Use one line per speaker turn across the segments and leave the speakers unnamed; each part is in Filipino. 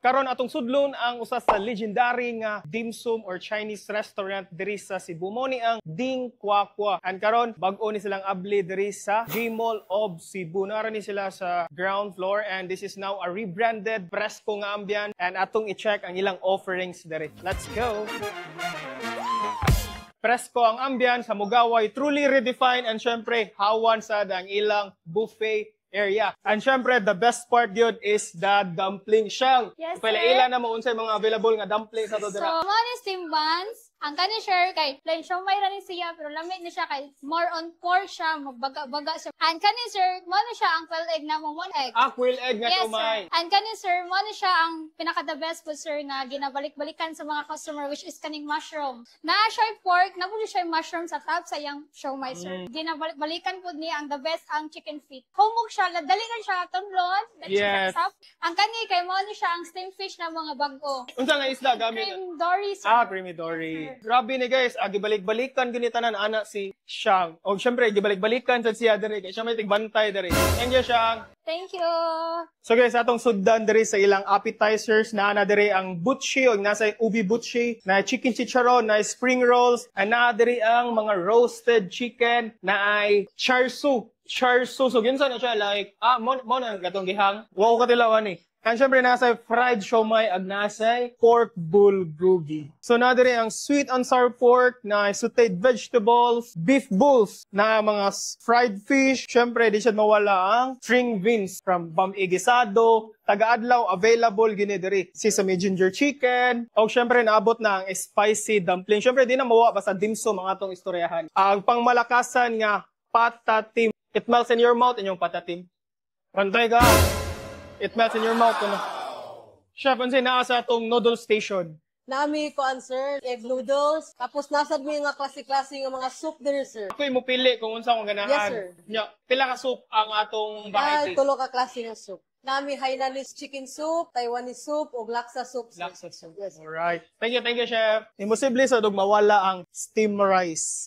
Karon atong sudlon ang usa sa legendary nga dim sum or Chinese restaurant diri sa Cebu mo ni ang Ding Kwa Kwa. And karon bag-o ni silang abli diri sa G-Mall of Cebu. Nara ni sila sa ground floor and this is now a rebranded Fresco nga ambiance and atong i-check ang ilang offerings diri. Let's go. Fresco ang ambiance sa Mugaway, truly redefined and syempre hawan sa ang ilang buffet area. And syempre, the best part yun is the dumpling siyang.
Yes,
Palaila na mo unsay mga available nga dumpling sa to
So,
dira.
mo ni steam buns, ang kani sure kay plain siomay ra ni siya pero lamig ni siya kay more on pork siya, magbaga-baga siya. And kani sir, mo ni siya ang quail egg na mo egg.
Quail egg nga
Yes,
tumay.
sir. And kani sir, mo ni siya ang pinaka the best food sir na ginabalik-balikan sa mga customer which is kaning mushroom. Naa siya pork, na pud siya mushroom sa top sa yang siomay sir. Ginabalik-balikan pud ni ang the best ang chicken feet. Humog siya, dali lang siya tunlon.
Yes.
Ang kani kay mo ni siya ang steam fish na mga bag-o.
Unsa nga isda gamit?
Cream dory sir.
Creamy dory. Grabe ni guys, gibalik-balikan ginitanan ana si Shang. O syempre gibalik-balikan sa siya diri kay siya may tigbantay diri. Thank you Shang.
Thank you.
So guys, atong suddan diri sa ilang appetizers na diri ang butchi o nasa ubi butchi, na chicken chicharon, na spring rolls, and na diri ang mga roasted chicken na ay char siu. Char siu. So ginsa na siya like mo na gatong gihang. Wow ka tilawan ni. And syempre nasa fried siomai ag nasa pork bulgogi. So na diri ang sweet and sour pork na sauteed vegetables, beef balls na mga fried fish. Syempre di siya mawala ang string beans from bam-igisado, taga-adlaw available gini diri. Sesame ginger chicken. O syempre naabot na ang spicy dumpling. Syempre di na mawa basta dim sum ang atong istoryahan. Ang pangmalakasan nga patatim. It melts in your mouth inyong patatim. Pantay ka. It melts in your mouth. Ano? Chef, unsay naa sa atong noodle station?
Nami ko sir, egg noodles. Tapos nasad mo yung mga klase-klase ng mga soup there, sir.
Ako'y mo pili kung unsa akong ganahan.
Yes, sir.
Nya, pila ka soup ang atong variety?
Tulo ka klase ng soup. Nami Hainanese chicken soup, Taiwanese soup, o laksa soup. Sir.
Laksa soup.
Yes.
Alright. Thank you, chef. Imposible sa dog mawala ang steam rice.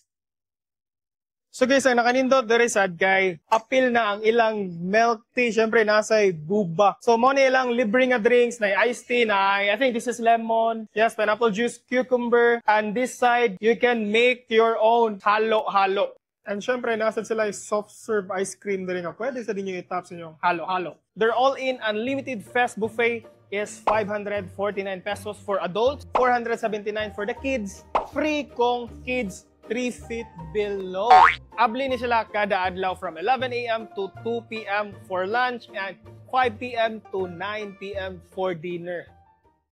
So guys, ang nakanindot dere sad kay apil na ang ilang milk tea, syempre nasa guba. So mo ni ilang libre nga drinks na iced tea na I think this is lemon, yes, pineapple juice, cucumber, and this side you can make your own halo-halo. And syempre nasa sila soft serve ice cream dere nga pwede sa dinyo i-top sa inyong halo-halo. Their all-in unlimited fest buffet is 549 pesos for adults, 479 for the kids, free kung kids 3 feet below. Abli ni sila kada adlaw from 11 a.m. to 2 p.m. for lunch and 5 p.m. to 9 p.m. for dinner.